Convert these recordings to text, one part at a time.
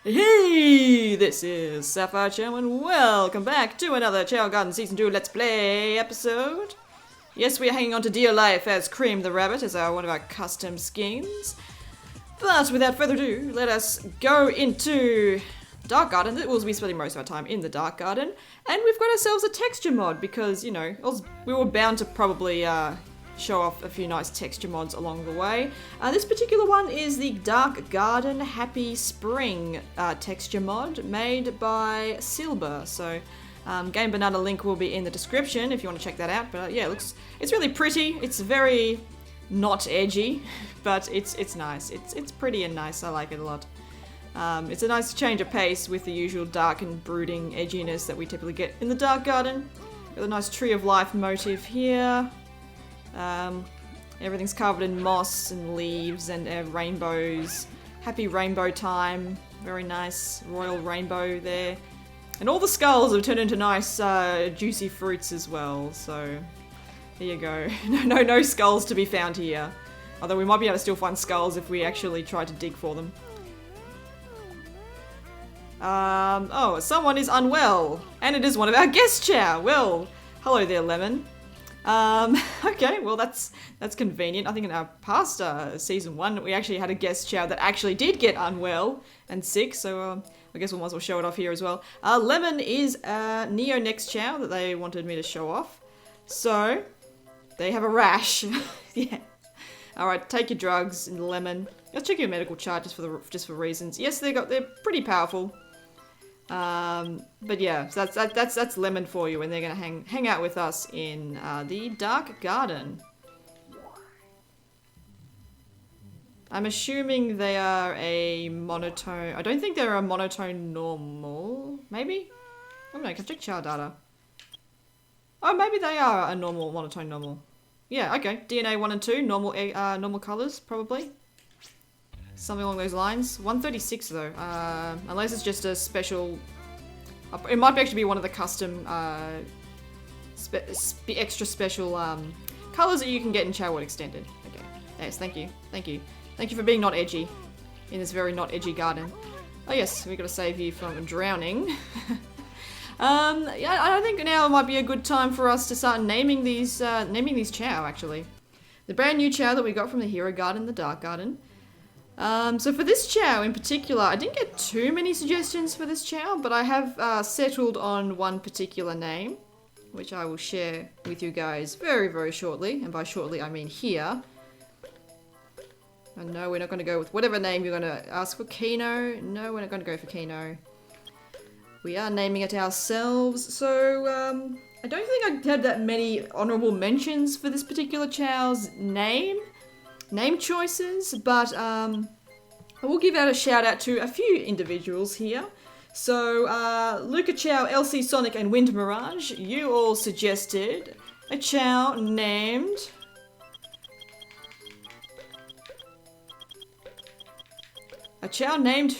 Hey, this is Sapphire Chao and welcome back to another Chao Garden Season 2 Let's Play episode. Yes, we are hanging on to dear life as Cream the Rabbit as one of our custom skins. But without further ado, let us go into Dark Garden. We'll be spending most of our time in the Dark Garden. And we've got ourselves a texture mod because, you know, we were bound to probably show off a few nice texture mods along the way. This particular one is the Dark Garden Happy Spring texture mod made by Silber. So Game Banana link will be in the description if you want to check that out. But yeah, it's really pretty. It's very not edgy, but it's nice. It's pretty and nice. I like it a lot. It's a nice change of pace with the usual dark and brooding edginess that we typically get in the Dark Garden. Got a nice Tree of Life motif here. Everything's covered in moss and leaves and rainbows. Happy rainbow time. Very nice royal rainbow there. And all the skulls have turned into nice juicy fruits as well. So there you go. No skulls to be found here. Although we might be able to still find skulls if we actually try to dig for them. Oh, someone is unwell. And it is one of our guest Chao. Well, hello there, Lemon. Okay, well that's convenient. I think in our past season 1 we actually had a guest Chao that actually did get unwell and sick, so I guess we might as well show it off here as well. Lemon is a Neo Next Chao that they wanted me to show off. So, they have a rash. Yeah. Alright, take your drugs, Lemon. Let's check your medical chart just for reasons. Yes, they're pretty powerful. But yeah, so that's Lemon for you, and they're gonna hang out with us in the Dark Garden. I'm assuming they are a monotone. I don't think they're a monotone normal. Maybe? I don't know. Can I check Chao data? Oh, maybe they are a normal monotone normal. Yeah. Okay. DNA 1 and 2 normal colors probably. Something along those lines. 136 though. Unless it's just a special. It might actually be one of the custom, extra special colors that you can get in Chao World Extended. Okay. Yes. Thank you. Thank you. Thank you for being not edgy in this very not edgy garden. Oh yes, we got to save you from drowning. Yeah, I think now might be a good time for us to start naming these Chao. Actually, the brand new Chao that we got from the Hero Garden, the Dark Garden. So for this Chao in particular, I didn't get too many suggestions for this Chao, but I have settled on one particular name, which I will share with you guys very, very shortly. And by shortly, I mean here. And no, we're not going to go with whatever name you're going to ask for. Kino. No, we're not going to go for Kino. We are naming it ourselves. So, I don't think I had that many honorable mentions for this particular Chao's name choices, but I will give out a shout out to a few individuals here. So Luca Chao, LC Sonic and Wind Mirage, you all suggested a Chao named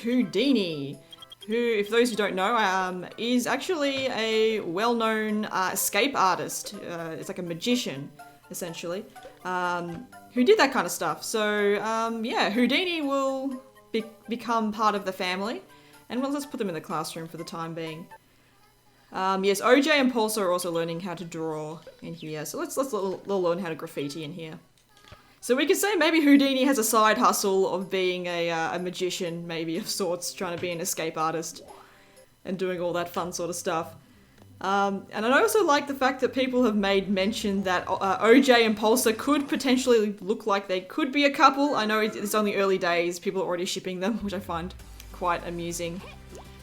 Houdini, who, if those who don't know, is actually a well-known escape artist. It's like a magician, essentially. Who did that kind of stuff. So, yeah, Houdini will become part of the family. And well, let's put them in the classroom for the time being. Yes, OJ and Pulsar are also learning how to draw in here. So let's learn how to graffiti in here. So we could say maybe Houdini has a side hustle of being a magician, maybe of sorts, trying to be an escape artist and doing all that fun sort of stuff. And I also like the fact that people have made mention that OJ and Pulsar could potentially look like they could be a couple. I know it's only early days, people are already shipping them, which I find quite amusing.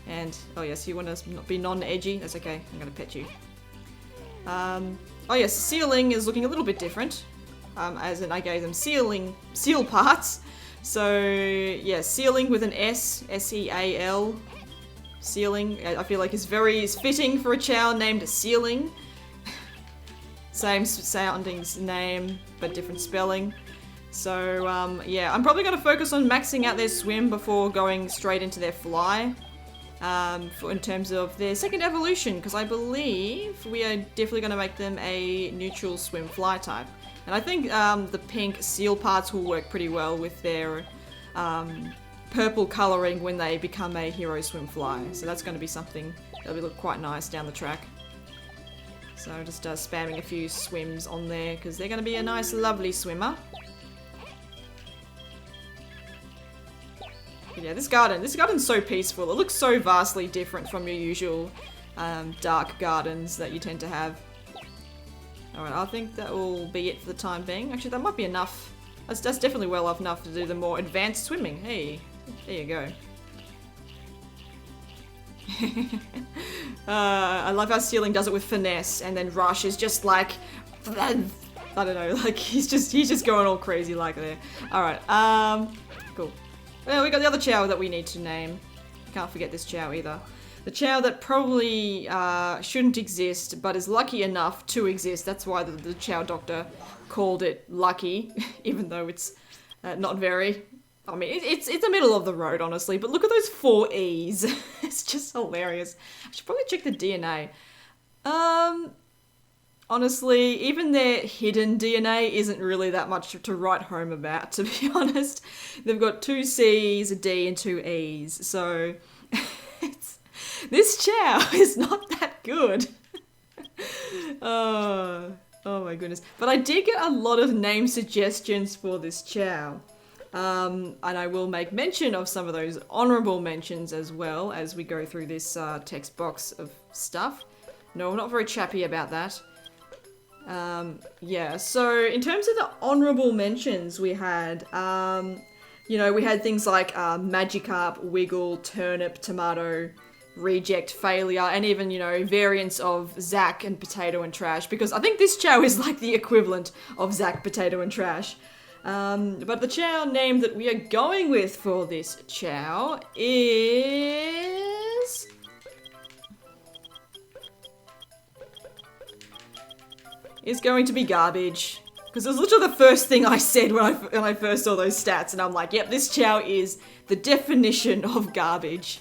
And, oh yes, you want to be non-edgy? That's okay, I'm going to pet you. Oh yes, Sealing is looking a little bit different, as in I gave them seal parts. So, yeah, Sealing with an S, S-E-A-L. Sealing, I feel like is fitting for a Chao named Sealing. Same sounding name, but different spelling. So, yeah, I'm probably going to focus on maxing out their swim before going straight into their fly. In terms of their second evolution, because I believe we are definitely going to make them a neutral swim fly type. And I think the pink seal parts will work pretty well with their purple colouring when they become a hero swim fly. So that's going to be something that'll look quite nice down the track. So just spamming a few swims on there because they're going to be a nice lovely swimmer. But yeah, this garden's so peaceful. It looks so vastly different from your usual dark gardens that you tend to have. Alright, I think that will be it for the time being. Actually, that might be enough. That's definitely well enough to do the more advanced swimming. Hey, there you go. I love how Stealing does it with finesse, and then Rush is just like, I don't know, like he's just going all crazy like there. Alright, cool. Well, we got the other Chao that we need to name. Can't forget this Chao either. The Chao that probably shouldn't exist, but is lucky enough to exist. That's why the Chao Doctor called it lucky, even though it's not very... I mean, it's the middle of the road, honestly, but look at those 4 E's. It's just hilarious. I should probably check the DNA. Honestly, even their hidden DNA isn't really that much to write home about, to be honest. They've got 2 C's, a D, and 2 E's, so... This Chao is not that good. Oh my goodness. But I did get a lot of name suggestions for this Chao. And I will make mention of some of those honourable mentions as well as we go through this text box of stuff. No, I'm not very chappy about that. Yeah, so in terms of the honourable mentions we had, you know, we had things like Magikarp, Wiggle, Turnip, Tomato, Reject, Failure, and even, you know, variants of Zack and Potato and Trash, because I think this Chao is like the equivalent of Zack, Potato and Trash. But the Chao name that we are going with for this Chao is... going to be Garbage. Because it was literally the first thing I said when I first saw those stats, and I'm like, yep, this Chao is the definition of garbage.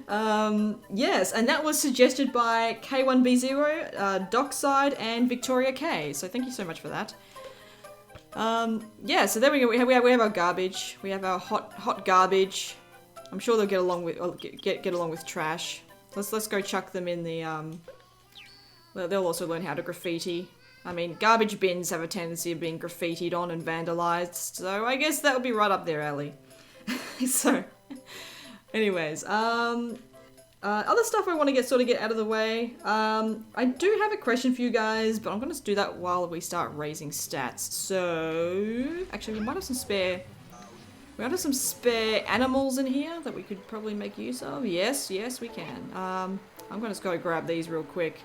Yes, and that was suggested by K1B0, Dockside, and Victoria K. So thank you so much for that. Yeah, so there we go. We have our garbage. We have our hot garbage. I'm sure they'll get along with get along with trash. Let's go chuck them in the they'll also learn how to graffiti. I mean, garbage bins have a tendency of being graffitied on and vandalized, so I guess that would be right up their alley. So, anyways, other stuff I want to get out of the way. I do have a question for you guys, but I'm going to do that while we start raising stats. So, actually, we might have some spare animals in here that we could probably make use of. Yes, we can. I'm going to just go grab these real quick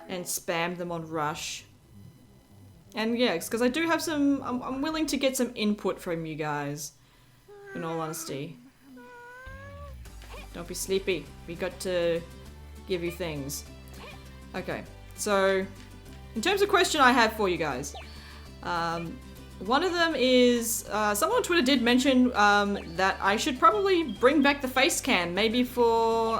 and spam them on Rush. And yeah, because I do have some, I'm willing to get some input from you guys, in all honesty. Don't be sleepy. We got to give you things. Okay, so in terms of question I have for you guys, one of them is, someone on Twitter did mention that I should probably bring back the Facecam, maybe for,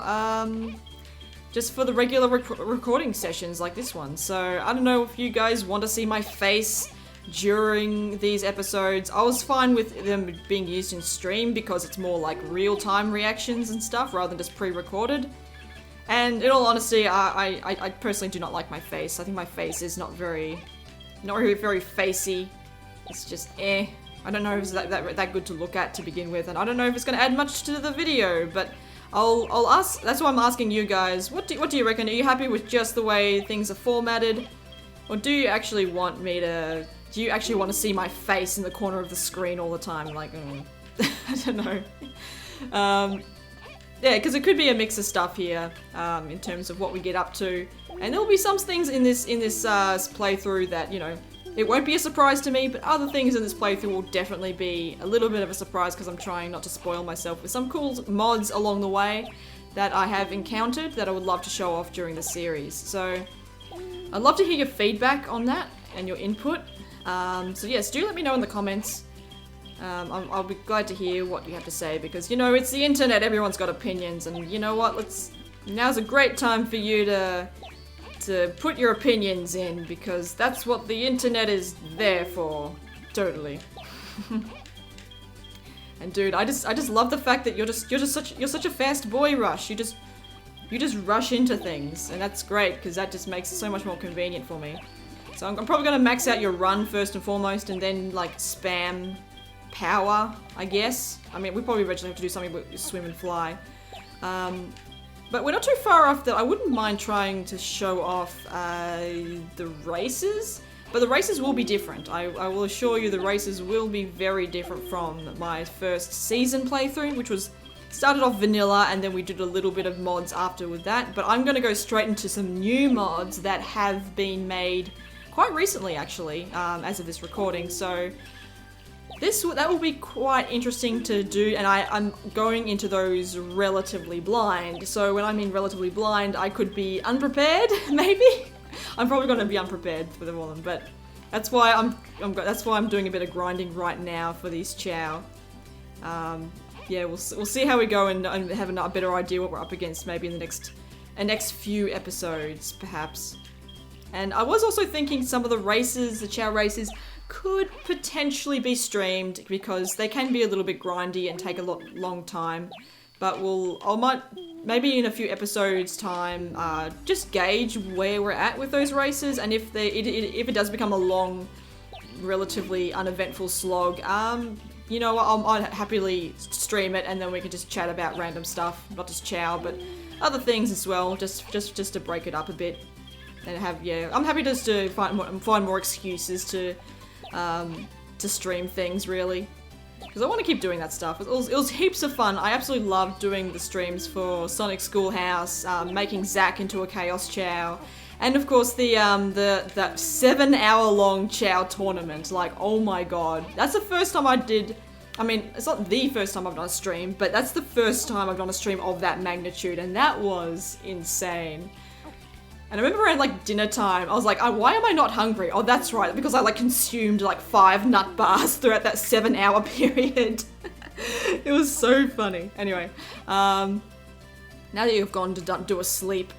just for the regular recording sessions like this one. So I don't know if you guys want to see my face during these episodes. I was fine with them being used in stream because it's more like real-time reactions and stuff rather than just pre-recorded. And in all honesty, I personally do not like my face. I think my face is not really very facey. It's just I don't know if it's that good to look at to begin with, and I don't know if it's going to add much to the video, but I'll ask. That's why I'm asking you guys. What do you reckon? Are you happy with just the way things are formatted, or do you actually want me to? Do you actually want to see my face in the corner of the screen all the time? Like, I don't know. Yeah, because it could be a mix of stuff here in terms of what we get up to, and there'll be some things in this playthrough that, you know, it won't be a surprise to me, but other things in this playthrough will definitely be a little bit of a surprise because I'm trying not to spoil myself with some cool mods along the way that I have encountered that I would love to show off during the series. So I'd love to hear your feedback on that and your input. So yes, do let me know in the comments. I'll be glad to hear what you have to say because, you know, it's the internet, everyone's got opinions, and you know what, now's a great time for you to put your opinions in, because that's what the internet is there for. Totally. And dude, I just love the fact that you're such a fast boy, Rush. You just rush into things, and that's great because that just makes it so much more convenient for me. So I'm probably gonna max out your run first and foremost, and then like spam power, I guess. I mean, we probably eventually have to do something with swim and fly. But we're not too far off that I wouldn't mind trying to show off the races. But the races will be different. I will assure you the races will be very different from my first season playthrough, which was started off vanilla and then we did a little bit of mods after with that. But I'm going to go straight into some new mods that have been made quite recently actually, as of this recording. So that will be quite interesting to do, and I'm going into those relatively blind. So when I mean relatively blind, I could be unprepared, maybe? I'm probably going to be unprepared for them all, but that's why I'm doing a bit of grinding right now for these Chao. Yeah, we'll see how we go and have a better idea what we're up against maybe in the next few episodes, perhaps. And I was also thinking some of the races, the Chao races, could potentially be streamed because they can be a little bit grindy and take a long time. But I might maybe in a few episodes time just gauge where we're at with those races, and if it does become a long, relatively uneventful slog, you know, I'll happily stream it and then we can just chat about random stuff, not just Chao but other things as well, just to break it up a bit and I'm happy just to find more excuses to stream things, really. Because I want to keep doing that stuff. It was heaps of fun. I absolutely loved doing the streams for Sonic Schoolhouse, making Zack into a Chaos Chao, and of course that 7-hour-long Chao tournament. Like, oh my god. That's the first time I did... I mean, it's not the first time I've done a stream, but that's the first time I've done a stream of that magnitude, and that was insane. And I remember around like dinner time, I was like, why am I not hungry? Oh, that's right, because I like consumed like 5 nut bars throughout that 7-hour period. It was so funny. Anyway, now that you've gone to do a sleep,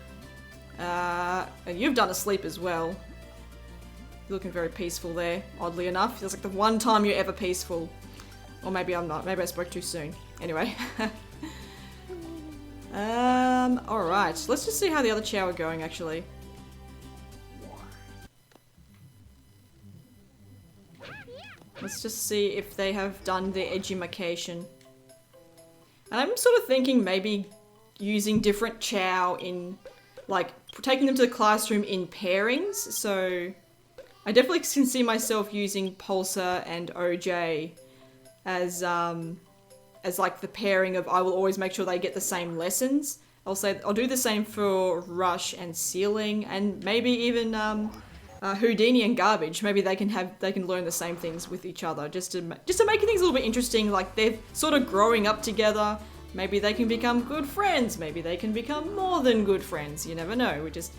and you've done a sleep as well. You're looking very peaceful there, oddly enough. Feels like the one time you're ever peaceful. Or maybe I'm not, maybe I spoke too soon. Anyway. Alright, let's just see how the other Chao are going, actually. Let's just see if they have done their edumacation. And I'm sort of thinking maybe using different Chao in, like, taking them to the classroom in pairings. So, I definitely can see myself using Pulsar and OJ as like the pairing of I will always make sure they get the same lessons. I'll do the same for Rush and Sealing, and maybe even Houdini and Garbage. Maybe they can learn the same things with each other, just to make things a little bit interesting. Like they're sort of growing up together. Maybe they can become good friends. Maybe they can become more than good friends. You never know. We just,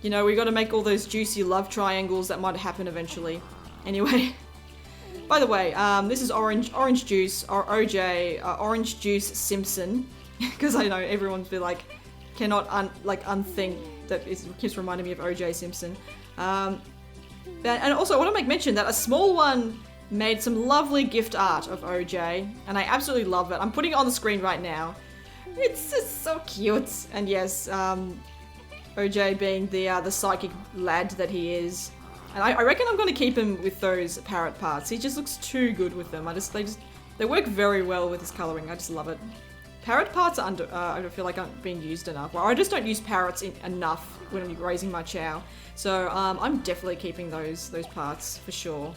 you know, we got to make all those juicy love triangles that might happen eventually. Anyway. By the way, this is Orange Juice, or OJ, Orange Juice Simpson, because I know everyone's been like, cannot unthink that it keeps reminding me of OJ Simpson. And also I want to make mention that a small one made some lovely gift art of OJ, and I absolutely love it. I'm putting it on the screen right now. It's just so cute. And yes, OJ being the psychic lad that he is. And I reckon I'm going to keep him with those parrot parts. He just looks too good with them. They work very well with his colouring. I just love it. Parrot parts are I feel like aren't being used enough. Or I just don't use parrots enough when I'm raising my Chao. So I'm definitely keeping those parts for sure.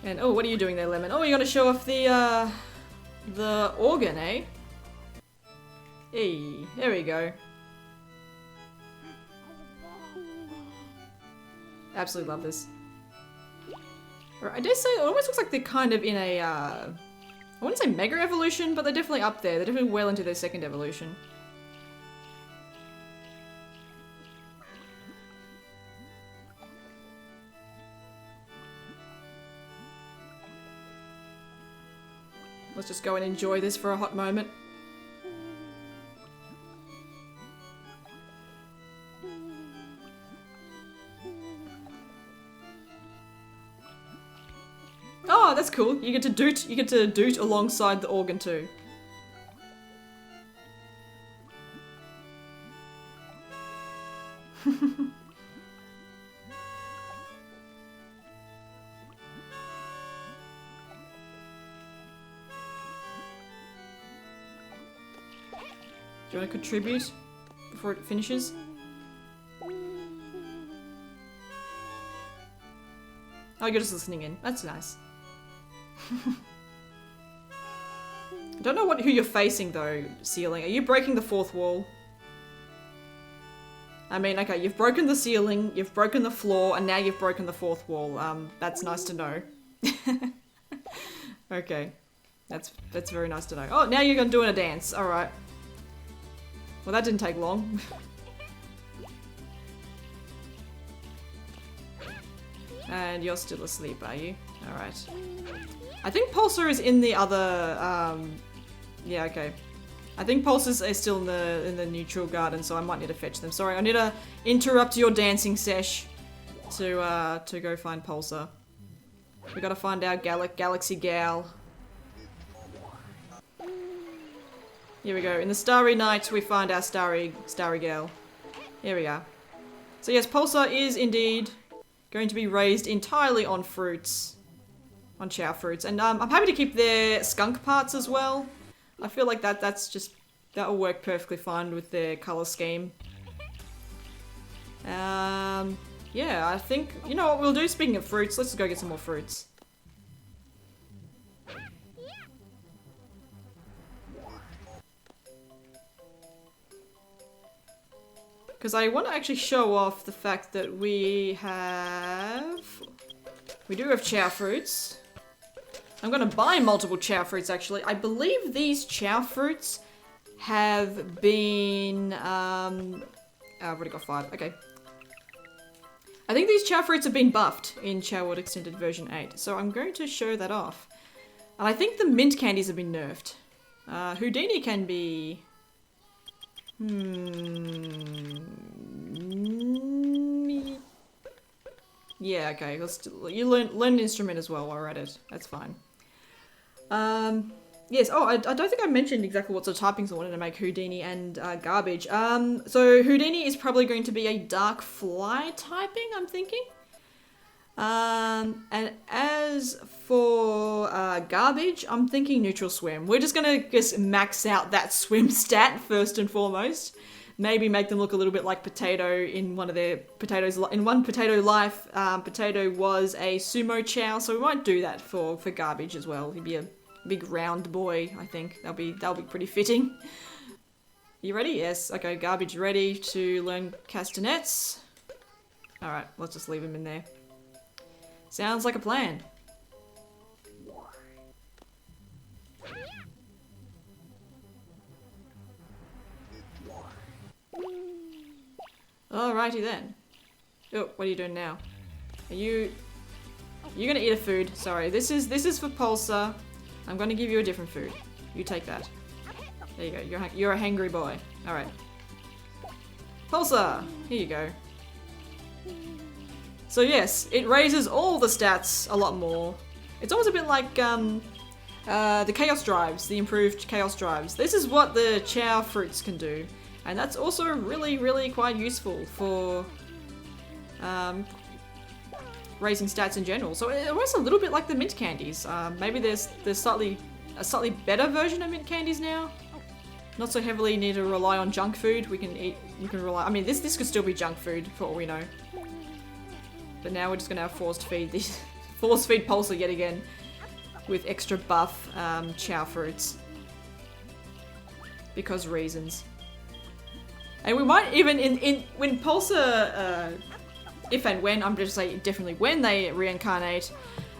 And oh, what are you doing there, Lemon? Oh, you're going to show off the organ, eh? Hey, there we go. Absolutely love this. I dare say it almost looks like they're kind of in a, I wouldn't say mega evolution, but they're definitely up there. They're definitely well into their second evolution. Let's just go and enjoy this for a hot moment. Oh, that's cool. You get to doot alongside the organ too. Do you want to contribute before it finishes? Oh, you're just listening in. That's nice. I don't know who you're facing though, ceiling. Are you breaking the fourth wall? I mean, okay, you've broken the ceiling, you've broken the floor, and now you've broken the fourth wall. That's nice to know. Okay. That's very nice to know. Oh, now you're doing a dance. Alright. Well, that didn't take long. And you're still asleep, are you? Alright. I think Pulsar is in the other, yeah, okay. I think Pulsars are still in the neutral garden, so I might need to fetch them. Sorry, I need to interrupt your dancing sesh to go find Pulsar. We gotta find our galaxy gal. Here we go. In the starry night, we find our starry gal. Here we are. So yes, Pulsar is indeed going to be raised entirely on fruits. On Chao fruits. And I'm happy to keep their skunk parts as well. I feel like that'll work perfectly fine with their colour scheme. Yeah, I think, you know what we'll do? Speaking of fruits, let's go get some more fruits. Because I want to actually show off the fact that we do have Chao fruits. I'm going to buy multiple Chao fruits actually. I believe these Chao fruits have been, I've already got 5, okay. I think these Chao fruits have been buffed in Chao World Extended version 8. So I'm going to show that off. And I think the mint candies have been nerfed. Houdini can be... Yeah, okay. You learn an instrument as well while we're at it. That's fine. Yes. Oh, I don't think I mentioned exactly what sort of typings I wanted to make Houdini and Garbage. So Houdini is probably going to be a dark fly typing, I'm thinking. And as for Garbage, I'm thinking neutral swim. We're just gonna max out that swim stat first and foremost. Maybe make them look a little bit like Potato in one of their Potatoes. In one Potato life, Potato was a sumo Chao, so we might do that for Garbage as well. He'd be a big round boy, I think. That'll be pretty fitting. You ready? Yes. Okay, Garbage ready to learn castanets. Alright, let's just leave him in there. Sounds like a plan. Alrighty then. Oh, what are you doing now? You're gonna eat a food. Sorry, this is for Pulsar. I'm gonna give you a different food. You take that. There you go. You're a hangry boy. Alright. Pulsar! Here you go. So yes, it raises all the stats a lot more. It's almost a bit like the Chaos Drives, the improved Chaos Drives. This is what the Chao fruits can do. And that's also really, really quite useful for raising stats in general. So it was a little bit like the mint candies. Maybe there's a slightly better version of mint candies now. Not so heavily need to rely on junk food. We can rely. I mean, this could still be junk food for all we know. But now we're just gonna have force feed Pulsar yet again with extra buff Chao fruits because reasons. And we might even when Pulsar, if and when, I'm just saying definitely when they reincarnate,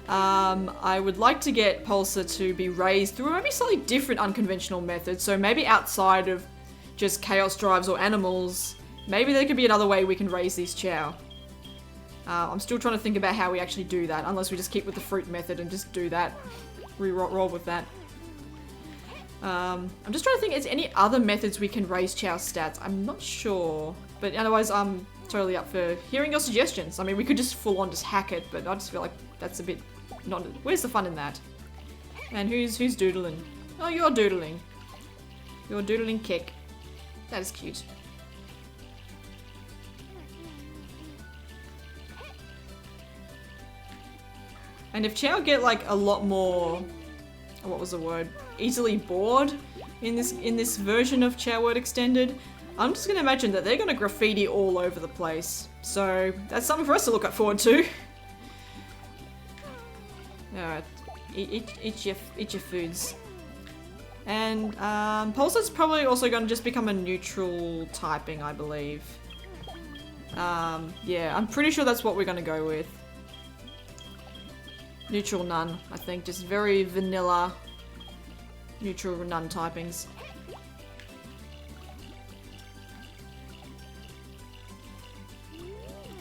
I would like to get Pulsar to be raised through maybe slightly different unconventional methods. So maybe outside of just Chaos Drives or animals, maybe there could be another way we can raise these Chao. I'm still trying to think about how we actually do that, unless we just keep with the fruit method and just do that. Roll with that. I'm just trying to think, is any other methods we can raise Chao stats? I'm not sure. But otherwise, I'm totally up for hearing your suggestions. I mean, we could just full on just hack it, but I just feel like that's a bit not. Where's the fun in that? And who's doodling? Oh, you're doodling. You're doodling kick. That is cute. And if Chao get like a lot more, what was the word? Easily bored in this version of Chao Word Extended, I'm just gonna imagine that they're gonna graffiti all over the place. So that's something for us to look forward to. Alright, eat your foods. And Pulsar's probably also gonna just become a neutral typing, I believe. Yeah, I'm pretty sure that's what we're gonna go with. Neutral none, I think. Just very vanilla neutral none typings.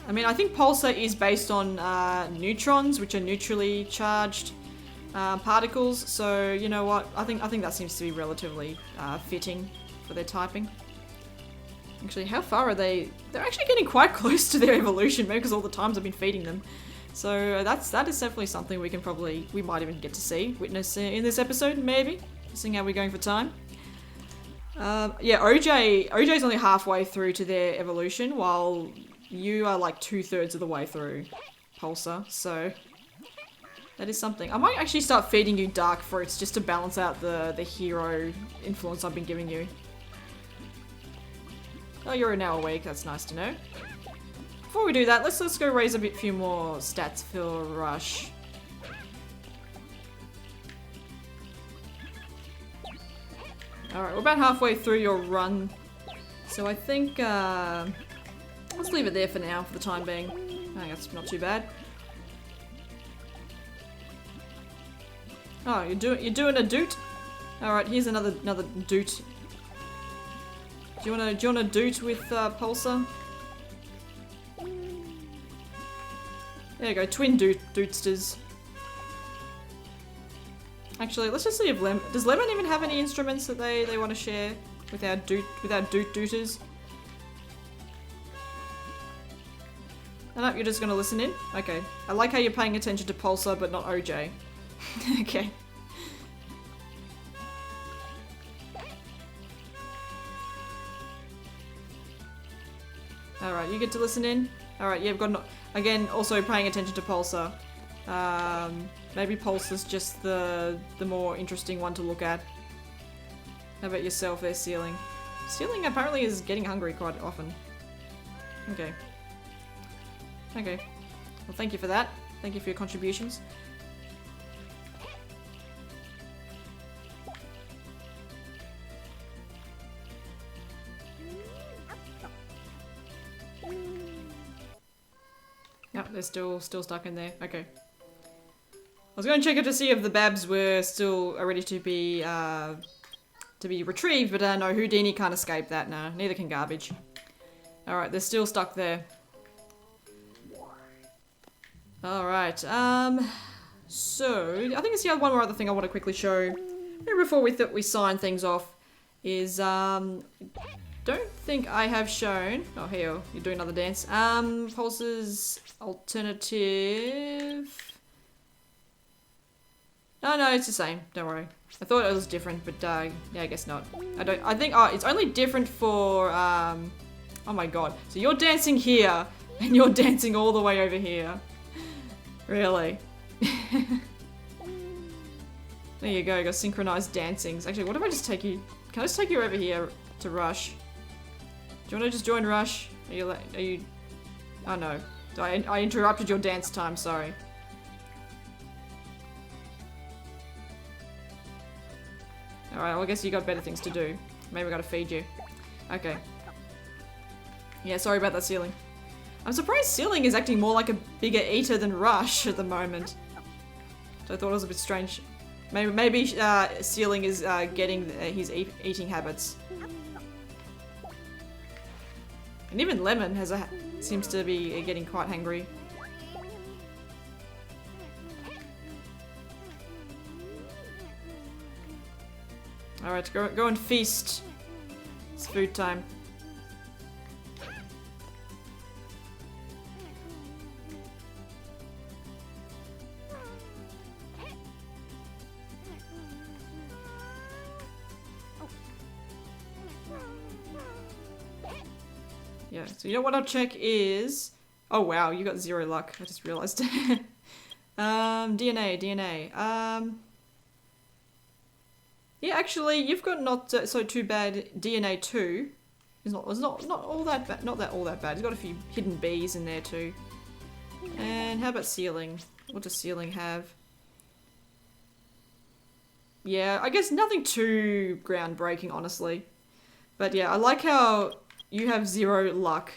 I mean, I think Pulsar is based on neutrons, which are neutrally charged particles. So you know what? I think that seems to be relatively fitting for their typing. Actually, how far are they? They're actually getting quite close to their evolution, maybe because all the times I've been feeding them. So that is definitely something we might even get to witness in this episode, maybe, seeing how we're going for time. Yeah, OJ's only halfway through to their evolution, while you are like 2/3 of the way through, Pulsar. So that is something. I might actually start feeding you dark fruits just to balance out the hero influence I've been giving you. Oh, you're now awake. That's nice to know. Before we do that, let's go raise a few more stats for Rush. Alright, we're about halfway through your run. So I think, let's leave it there for now, for the time being. I think that's not too bad. Oh, you're doing a doot? Alright, here's another doot. Do you wanna doot with Pulsar? There you go, twin dootsters. Actually, let's just see if does Lemon even have any instruments that they want to share with our dooters? Oh, no, you're just gonna listen in? Okay. I like how you're paying attention to Pulsar, but not OJ. Okay. Alright, you get to listen in? Alright, yeah, we've got again, also paying attention to Pulsar. Maybe Pulsar's just the more interesting one to look at. How about yourself there, Ceiling? Ceiling apparently is getting hungry quite often. Okay. Okay. Well, thank you for that. Thank you for your contributions. Yep, they're still stuck in there. Okay. I was going to check it to see if the Babs were still ready to be retrieved, but no, Houdini can't escape that. No, neither can Garbage. Alright, they're still stuck there. Alright, so, I think it's the one more other thing I want to quickly show before we sign things off is, don't think I have shown, oh here, you're doing another dance, Pulse's alternative, no, it's the same, don't worry. I thought it was different, but yeah, I guess not. I think, it's only different for, oh my god, so you're dancing here, and you're dancing all the way over here. Really? There you go, got synchronized dancings. Actually, what if I just take you, can I just take you over here to Rush? Do you want to just join Rush? Are you, oh no. I interrupted your dance time, sorry. Alright, well I guess you got better things to do. Maybe I gotta feed you. Okay. Yeah, sorry about that, Ceiling. I'm surprised Ceiling is acting more like a bigger eater than Rush at the moment. So I thought it was a bit strange. Maybe Ceiling is getting his eating habits. And even Lemon seems to be getting quite hangry. Alright, go and feast. It's food time. Yeah, so you know what I'll check is... Oh wow, you got 0 luck. I just realized. DNA. Yeah, actually, you've got not so too bad DNA 2. It's not all that bad. Not that all that bad. It's got a few hidden Bs in there too. And how about ceiling? What does ceiling have? Yeah, I guess nothing too groundbreaking, honestly. But yeah, I like how you have 0 luck.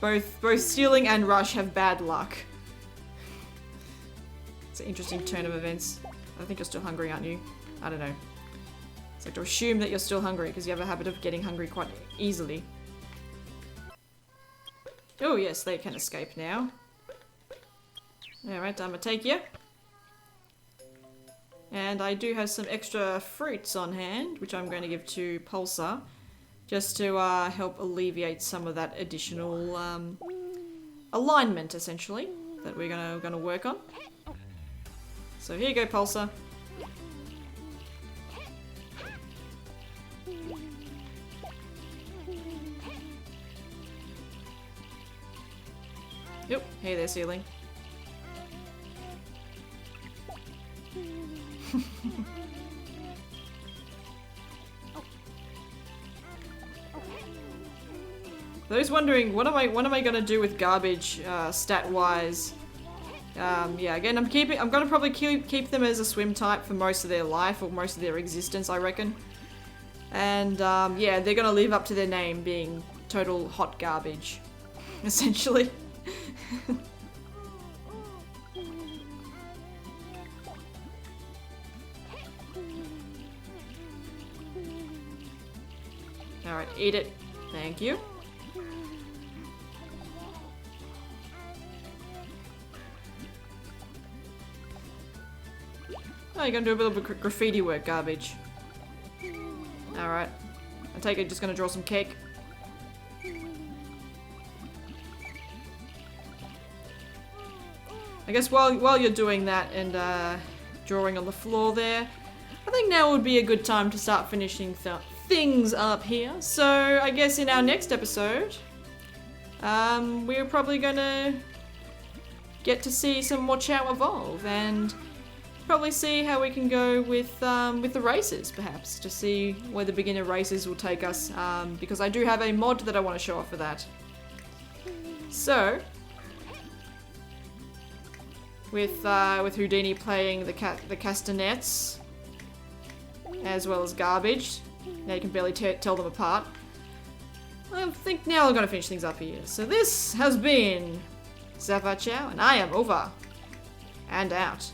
Both ceiling and rush have bad luck. It's an interesting turn of events. I think you're still hungry, aren't you? I don't know. It's like to assume that you're still hungry because you have a habit of getting hungry quite easily. Oh yes, they can escape now. Alright, I'm gonna take you. And I do have some extra fruits on hand, which I'm going to give to Pulsar. Just to help alleviate some of that additional alignment, essentially, that we're gonna work on. So here you go, Pulsar. Yep, hey there, ceiling. Those wondering, what am I gonna do with garbage, stat-wise? Yeah, again, I'm gonna probably keep them as a swim type for most of their life, or most of their existence, I reckon. And, yeah, they're gonna live up to their name, being total hot garbage, essentially. Alright, eat it. Thank you. Oh, you're gonna do a little bit of graffiti work, garbage. Alright. I take it just gonna draw some cake. I guess while you're doing that and drawing on the floor there, I think now would be a good time to start finishing things up here. So I guess in our next episode, we're probably gonna get to see some more Chao evolve and probably see how we can go with the races, perhaps, to see where the beginner races will take us, because I do have a mod that I want to show off for that. So, with Houdini playing the castanets, as well as garbage, now you can barely tell them apart. I think now we're going to finish things up here. So this has been Sapphire Chao, and I am over and out.